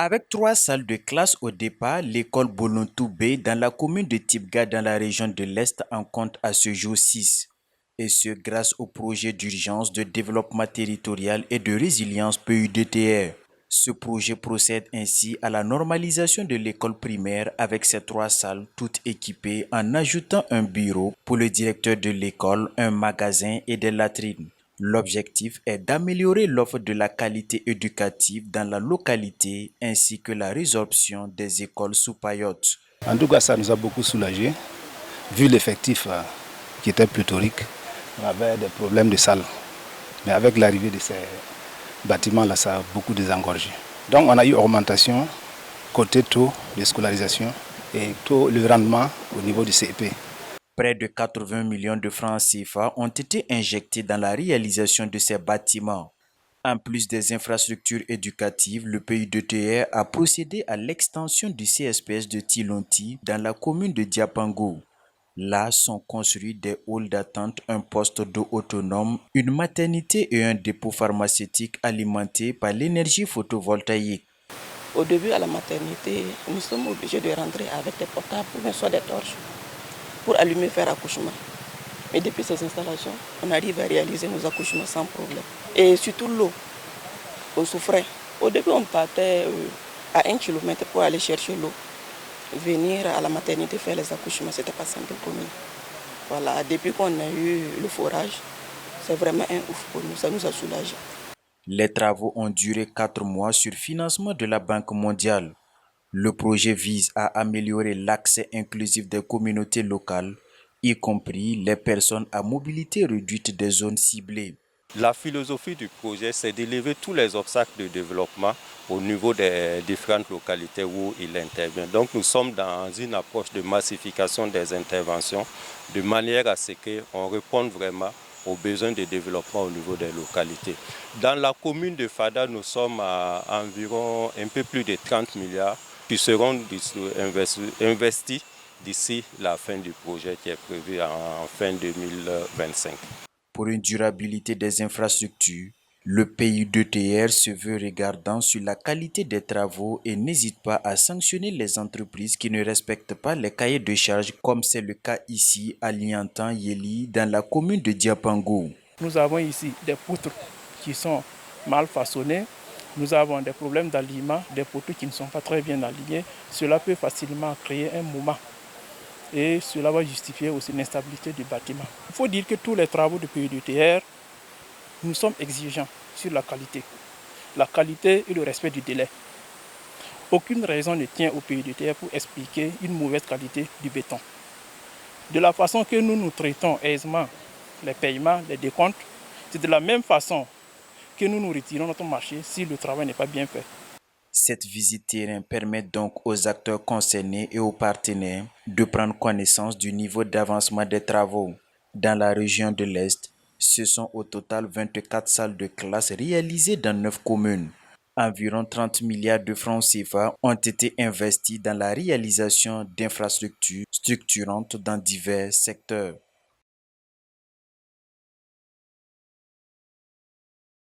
Avec trois salles de classe au départ, l'école Bolontoubé dans la commune de Tibga dans la région de l'Est en compte à ce jour 6. Et ce grâce au projet d'urgence de développement territorial et de résilience PUDTR. Ce projet procède ainsi à la normalisation de l'école primaire avec ses trois salles toutes équipées en ajoutant un bureau pour le directeur de l'école, un magasin et des latrines. L'objectif est d'améliorer l'offre de la qualité éducative dans la localité ainsi que la résorption des écoles sous Payotte. En tout cas, ça nous a beaucoup soulagés, vu l'effectif qui était pléthorique. On avait des problèmes de salles. Mais avec l'arrivée de ces bâtiments-là, ça a beaucoup désengorgé. Donc on a eu augmentation côté taux de scolarisation et taux le rendement au niveau du CEP. Près de 80 millions de francs CFA ont été injectés dans la réalisation de ces bâtiments. En plus des infrastructures éducatives, le PUDTR a procédé à l'extension du CSPS de Tilonti dans la commune de Diapango. Là sont construits des halls d'attente, un poste d'eau autonome, une maternité et un dépôt pharmaceutique alimenté par l'énergie photovoltaïque. Au début, à la maternité, nous sommes obligés de rentrer avec des portables ou bien soit des torches pour allumer, faire accouchement. Mais depuis ces installations, on arrive à réaliser nos accouchements sans problème. Et surtout l'eau, on souffrait. Au début, on partait à 1 kilomètre pour aller chercher l'eau. Venir à la maternité faire les accouchements, c'était pas simple pour nous. Voilà, depuis qu'on a eu le forage, c'est vraiment un ouf pour nous, ça nous a soulagés. Les travaux ont duré 4 mois sur financement de la Banque mondiale. Le projet vise à améliorer l'accès inclusif des communautés locales, y compris les personnes à mobilité réduite des zones ciblées. La philosophie du projet, c'est d'élever tous les obstacles de développement au niveau des différentes localités où il intervient. Donc nous sommes dans une approche de massification des interventions, de manière à ce qu'on réponde vraiment aux besoins de développement au niveau des localités. Dans la commune de Fada, nous sommes à environ un peu plus de 30 milliards qui seront investis d'ici la fin du projet qui est prévu en fin 2025. Pour une durabilité des infrastructures, le PUDTR se veut regardant sur la qualité des travaux et n'hésite pas à sanctionner les entreprises qui ne respectent pas les cahiers de charges comme c'est le cas ici à Liantan Yeli dans la commune de Diapango. Nous avons ici des poutres qui sont mal façonnées. Nous avons des problèmes d'alignement, des poteaux qui ne sont pas très bien alignés. Cela peut facilement créer un mouvement et cela va justifier aussi l'instabilité du bâtiment. Il faut dire que tous les travaux du PUDTR, nous sommes exigeants sur la qualité et le respect du délai. Aucune raison ne tient au PUDTR pour expliquer une mauvaise qualité du béton. De la façon que nous traitons aisément les paiements, les décomptes, c'est de la même façon que nous retirons notre marché si le travail n'est pas bien fait. Cette visite terrain permet donc aux acteurs concernés et aux partenaires de prendre connaissance du niveau d'avancement des travaux. Dans la région de l'Est, ce sont au total 24 salles de classe réalisées dans 9 communes. Environ 30 milliards de francs CFA ont été investis dans la réalisation d'infrastructures structurantes dans divers secteurs.